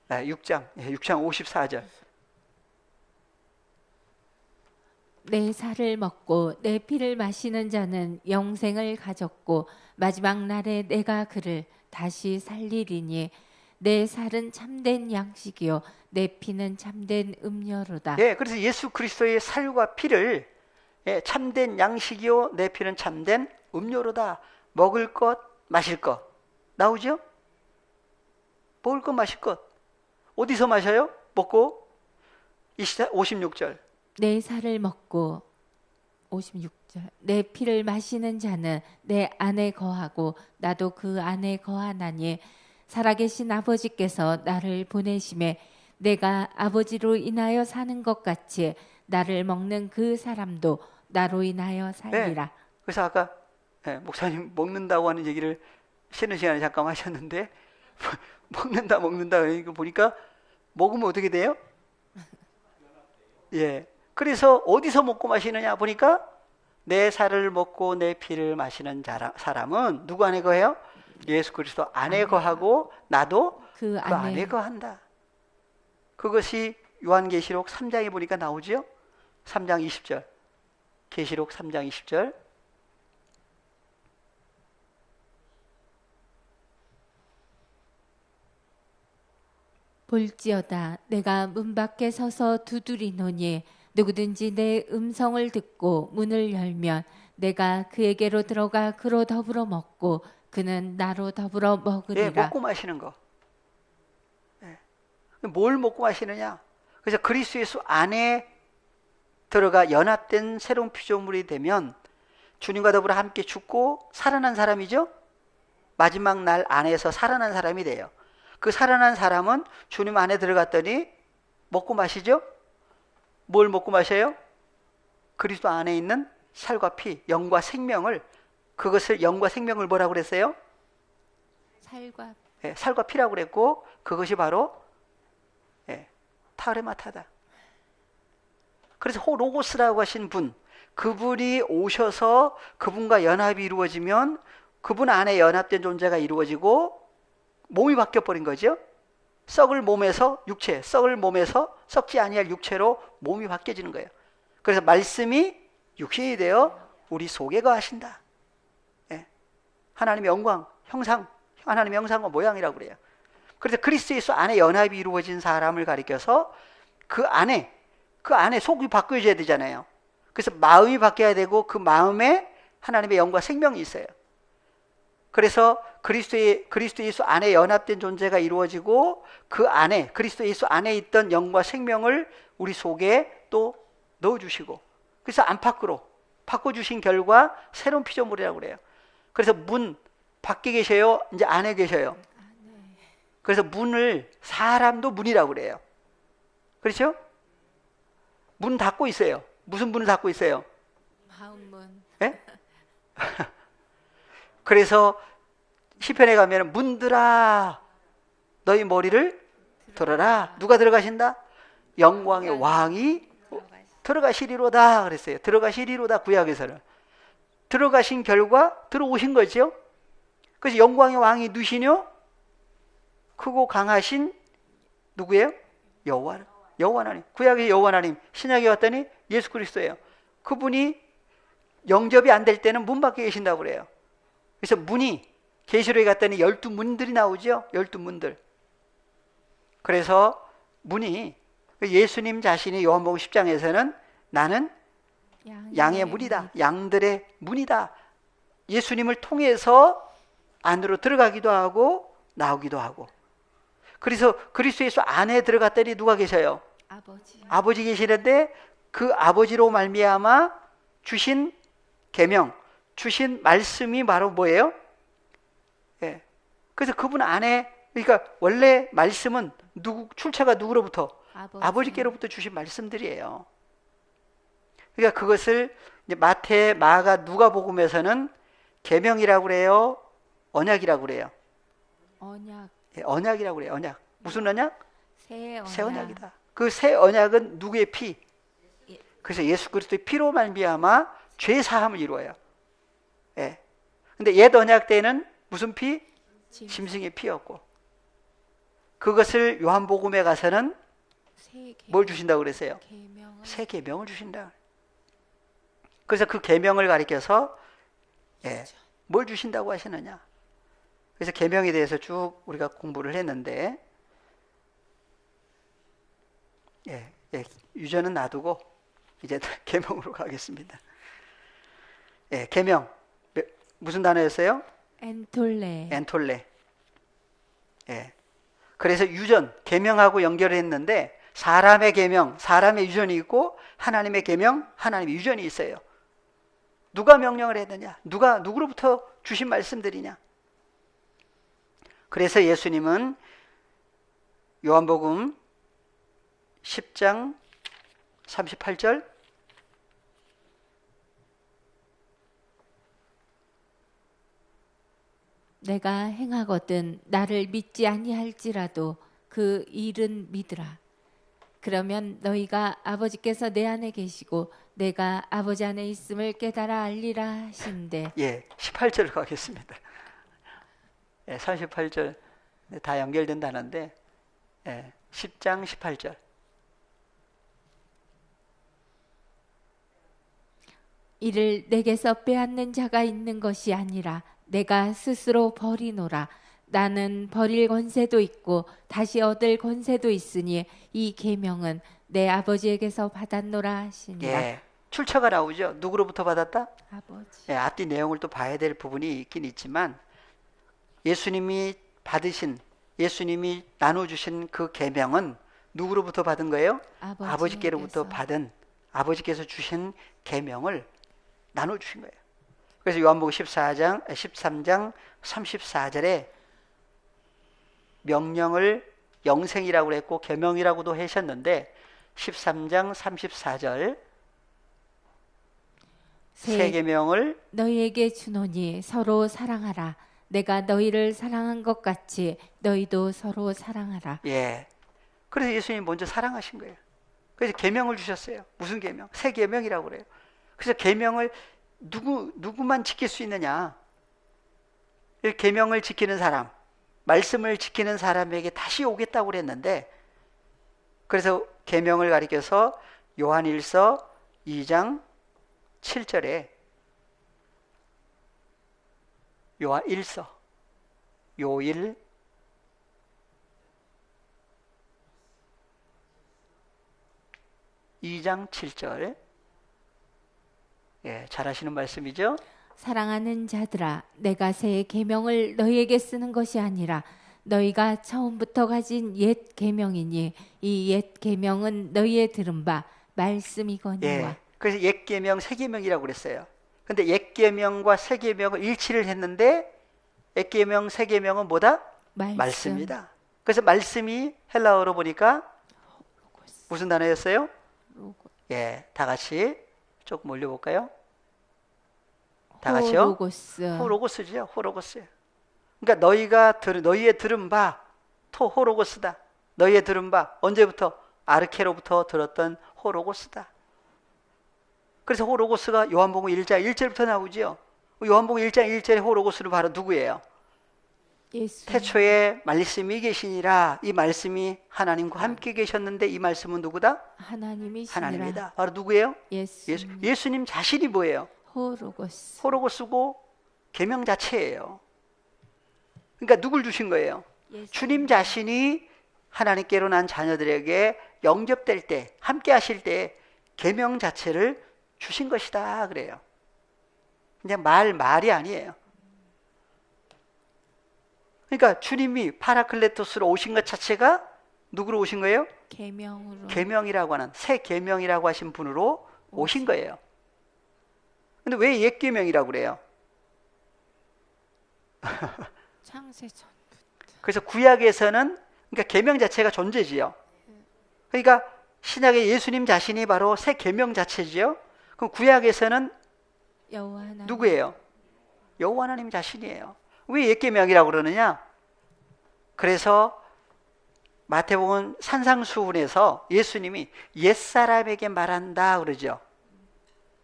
S1: 6장 54절.
S2: 내 살을 먹고 내 피를 마시는 자는 영생을 가졌고 마지막 날에 내가 그를 다시 살리리니 내 살은 참된 양식이요 내 피는 참된 음료로다.
S1: 예, 그래서 예수 그리스도의 살과 피를 참된 양식이요 내 피는 참된 음료로다. 먹을 것, 마실 것 나오죠? 먹을 것, 마실 것 어디서 마셔요? 먹고 56절.
S2: 내 살을 먹고 56절 내 피를 마시는 자는 내 안에 거하고 나도 그 안에 거하나니 살아계신 아버지께서 나를 보내심에 내가 아버지로 인하여 사는 것 같이 나를 먹는 그 사람도 나로 인하여 살리라.
S1: 그래서 아까 목사님 먹는다고 하는 얘기를 쉬는 시간에 잠깐 하셨는데 먹는다 그러니까 보니까 먹으면 어떻게 돼요? 예. 그래서 어디서 먹고 마시느냐 보니까 내 살을 먹고 내 피를 마시는 사람은 누구 안에 거해요? 예수 그리스도 안에 거하고 나도
S2: 그
S1: 그 안에
S2: 안에
S1: 거한다. 그것이 요한계시록 3장에 보니까 나오죠. 3장 20절. 계시록 3장 20절.
S2: 볼지어다 내가 문 밖에 서서 두드리노니 누구든지 내 음성을 듣고 문을 열면 내가 그에게로 들어가 그로 더불어 먹고 그는 나로 더불어
S1: 예,
S2: 먹으리라.
S1: 먹고 마시는 거. 예. 뭘 먹고 마시느냐? 그래서 그리스도 예수 안에 들어가 연합된 새로운 피조물이 되면 주님과 더불어 함께 죽고 살아난 사람이죠. 마지막 날 안에서 살아난 사람이 돼요. 그 살아난 사람은 주님 안에 들어갔더니 먹고 마시죠. 뭘 먹고 마셔요? 그리스도 안에 있는 살과 피, 영과 생명을, 그것을 영과 생명을 뭐라고 그랬어요?
S2: 살과
S1: 예, 살과 피라고 그랬고, 그것이 바로 예, 타르마타다. 그래서 호로고스라고 하신 분, 그분이 오셔서 그분과 연합이 이루어지면 그분 안에 연합된 존재가 이루어지고 몸이 바뀌어 버린 거죠. 썩을 몸에서 육체, 썩을 몸에서 썩지 아니할 육체로 몸이 바뀌어지는 거예요. 그래서 말씀이 육신이 되어 우리 속에 거하신다. 예. 하나님의 영광, 형상, 하나님의 형상과 모양이라고 그래요. 그래서 그리스도 예수 안에 연합이 이루어진 사람을 가리켜서 그 안에 속이 바뀌어져야 되잖아요. 그래서 마음이 바뀌어야 되고 그 마음에 하나님의 영과 생명이 있어요. 그래서 그리스도 예수 안에 연합된 존재가 이루어지고 그 안에 그리스도 예수 안에 있던 영과 생명을 우리 속에 또 넣어주시고 그래서 안팎으로 바꿔주신 결과 새로운 피조물이라고 그래요. 그래서 문 밖에 계셔요? 이제 안에 계셔요? 그래서 문을 사람도 문이라고 그래요. 그렇죠? 문 닫고 있어요. 무슨 문을 닫고 있어요?
S2: 마음문.
S1: 예? 그래서 시편에 가면 문들아 너희 머리를 들어라. 누가 들어가신다? 영광의 왕이 들어가시리로다 그랬어요. 들어가시리로다 구약에서는. 들어가신 결과 들어오신 거죠. 그래서 영광의 왕이 누시뇨? 크고 강하신 누구예요? 여호와 하나님. 구약의 여호와 하나님, 신약에 왔더니 예수 그리스도예요. 그분이 영접이 안 될 때는 문 밖에 계신다고 그래요. 그래서 문이 계시록에 갔더니 12문들이 나오죠. 12문들. 그래서 문이 예수님 자신이 요한복음 10장에서는 나는 양의 문이다. 양들의 문이다. 예수님을 통해서 안으로 들어가기도 하고 나오기도 하고. 그래서 그리스도 예수 안에 들어갔더니 누가 계셔요? 아버지 계시는데 그 아버지로 말미암아 주신 계명, 주신 말씀이 바로 뭐예요? 예. 그래서 그분 안에 그러니까 원래 말씀은 출처가 누구로부터? 아버지께로부터 주신 말씀들이에요. 그러니까 그것을 이제 마태, 마가, 누가복음에서는 계명이라고 그래요. 언약이라고 그래요.
S2: 언약.
S1: 예, 언약이라고 그래요. 언약. 무슨 언약?
S2: 새 언약.
S1: 새 언약이다. 그 새 언약은 누구의 피? 그래서 예수 그리스도의 피로 말미암아 죄 사함을 이루어요. 예. 근데 옛 언약 때는 무슨 피? 짐승의 피였고. 그것을 요한복음에 가서는 뭘 주신다고 그랬어요? 새 계명을 주신다. 그래서 그 계명을 가리켜서 예, 뭘 주신다고 하시느냐? 그래서 계명에 대해서 쭉 우리가 공부를 했는데 유전은 놔두고 이제 계명으로 가겠습니다. 예, 계명 무슨 단어였어요? 엔톨레. 예. 그래서 유전 계명하고 연결을 했는데 사람의 계명, 사람의 유전이 있고 하나님의 계명, 하나님의 유전이 있어요. 누가 명령을 했느냐? 누구로부터 주신 말씀들이냐? 그래서 예수님은 요한복음 10장 38절
S2: 내가 행하거든 나를 믿지 아니할지라도 그 일은 믿으라. 그러면 너희가 아버지께서 내 안에 계시고 내가 아버지 안에 있음을 깨달아 알리라 하신대.
S1: 예, 18절 가겠습니다. 38절 다 연결된다는데 10장 18절.
S2: 이를 내게서 빼앗는 자가 있는 것이 아니라 내가 스스로 버리노라. 나는 버릴 권세도 있고 다시 얻을 권세도 있으니 이 계명은 내 아버지에게서 받았노라 하시니라.
S1: 예, 출처가 나오죠. 누구로부터 받았다?
S2: 아버지.
S1: 앞뒤 내용을 또 봐야 될 부분이 있긴 있지만 예수님이 예수님이 나눠주신 그 계명은 누구로부터 받은 거예요? 아버지께로부터 받은, 아버지께서 주신 계명을 나눠주신 거예요. 그래서 요한복음 13장 34절에 명령을 영생이라고 그랬고 계명이라고도 하셨는데 13장 34절 새 계명을
S2: 너희에게 주노니 서로 사랑하라. 내가 너희를 사랑한 것 같이 너희도 서로 사랑하라.
S1: 예. 그래서 예수님이 먼저 사랑하신 거예요. 그래서 계명을 주셨어요. 무슨 계명? 새 계명이라고 그래요. 그래서 계명을 누구만 지킬 수 있느냐? 계명을 지키는 사람, 말씀을 지키는 사람에게 다시 오겠다고 그랬는데, 그래서 계명을 가리켜서 요한일서 2장 7절에 요일 2장 7절. 예, 잘 하시는 말씀이죠.
S2: 사랑하는 자들아, 내가 새 계명을 너희에게 쓰는 것이 아니라 너희가 처음부터 가진 옛 계명이니 이 옛 계명은 너희의 들은 바 말씀이거니와.
S1: 예, 그래서 옛 계명, 새 계명이라고 그랬어요. 근데 옛 계명과 새 계명을 일치를 했는데 옛 계명, 새 계명은 뭐다? 말씀이다. 그래서 말씀이 헬라어로 보니까 무슨 단어였어요? 예, 다 같이 조금 올려볼까요? 다 같이요? 호로고스죠. 호로고스. 그러니까 너희의 들은 바 호로고스다. 너희의 들은 바 언제부터? 아르케로부터 들었던 호로고스다. 그래서 호로고스가 요한복음 1장 1절부터 나오죠. 요한복음 1장 1절의 호로고스는 바로 누구예요?
S2: 예수.
S1: 태초에 말씀이 계시니라. 이 말씀이 하나님과 함께 계셨는데 이 말씀은 누구다? 하나님이다. 바로 누구예요? 예수님 자신이 뭐예요? 호로고스고 계명 자체예요. 그러니까 누굴 주신 거예요? 주님 자신이 하나님께로 난 자녀들에게 영접될 때, 함께 하실 때 계명 자체를 주신 것이다 그래요. 그냥 말이 아니에요. 그러니까 주님이 파라클레토스로 오신 것 자체가 누구로 오신 거예요? 계명이라고 하는 새 계명이라고 하신 분으로 오신 거예요. 근데 왜 옛 계명이라고 그래요?
S2: 창세 전부터.
S1: 그래서 구약에서는 그러니까 계명 자체가 존재지요. 그러니까 신약의 예수님 자신이 바로 새 계명 자체지요. 그럼 구약에서는 누구예요? 여호와 하나님 자신이에요. 왜 옛 계명이라고 그러느냐? 그래서 마태복음 산상수훈에서 예수님이 옛사람에게 말한다 그러죠.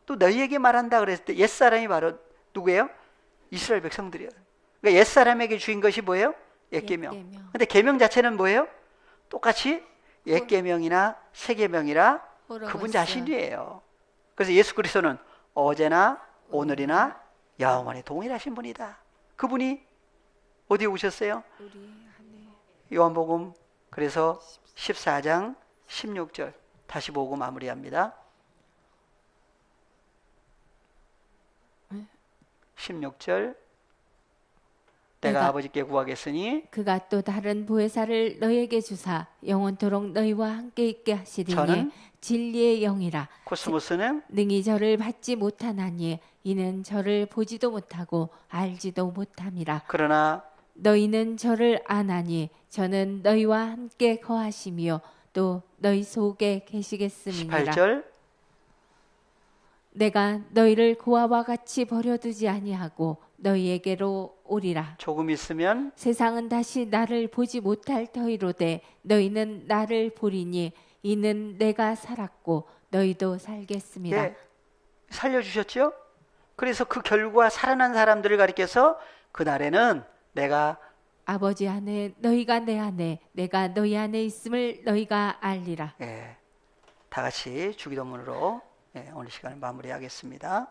S1: 또 너희에게 말한다 그랬을 때 옛사람이 바로 누구예요? 이스라엘 백성들이에요. 그러니까 옛사람에게 주인 것이 뭐예요? 옛 계명. 근데 계명 자체는 뭐예요? 똑같이 옛 계명이나 새 계명이라 그분 자신이에요. 그래서 예수 그리스도는 어제나 오늘이나 영원히 동일하신 분이다. 그분이 어디에 오셨어요? 요한복음 그래서 14장 16절 다시 보고 마무리합니다. 16절 내가 아버지께 구하겠으니
S2: 그가 또 다른 보혜사를 너희에게 주사 영원토록 너희와 함께 있게 하시리니
S1: 저는
S2: 진리의 영이라.
S1: 코스모스는
S2: 능히 저를 받지 못하나니 이는 저를 보지도 못하고 알지도 못함이라.
S1: 그러나
S2: 너희는 저를 아나니 저는 너희와 함께 거하시며 또 너희 속에 계시겠음이니라.
S1: 18절
S2: 내가 너희를 고아와 같이 버려두지 아니하고 너희에게로 오리라.
S1: 조금 있으면
S2: 세상은 다시 나를 보지 못할 터이로되 너희는 나를 보리니 이는 내가 살았고 너희도 살겠습니다.
S1: 예, 살려주셨죠? 그래서 그 결과 살아난 사람들을 가리켜서 그날에는 내가
S2: 아버지 안에 너희가 내 안에 내가 너희 안에 있음을 너희가 알리라.
S1: 예, 다 같이 주기도문으로 오늘 시간을 마무리하겠습니다.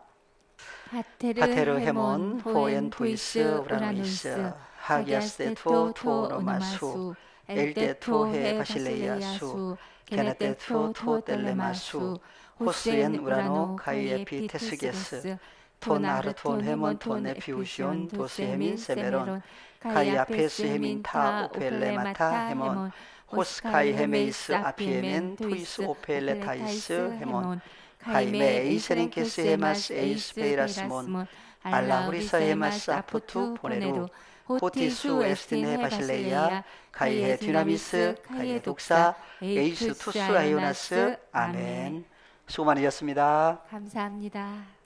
S2: 파테르 헤몬 호엔 토이스 우라노이스 하기아스테 토 오노마수 엘테 토헤 바실레이아수 게네테 토 텔레마수 호스엔 우라노 카이에피 테스게스 톤 아르톤 헤몬 톤 에피우시온 도스헤민 세메론 카이아페스 헤민 타 오펠레마타 헤몬 호스카이 헤메이스 아피에멘 토이스 오펠레타이스 헤몬 카이메 에이세린케스 헤마스 에이스 베이라스몬 알라후리사 헤마스 아포투 보네루 호티수 에스틴 헤바실레이아 카이헤 듀나미스 카이헤 독사 에이스 투스 아이오나스 아멘.
S1: 수고 많으셨습니다.
S2: 감사합니다.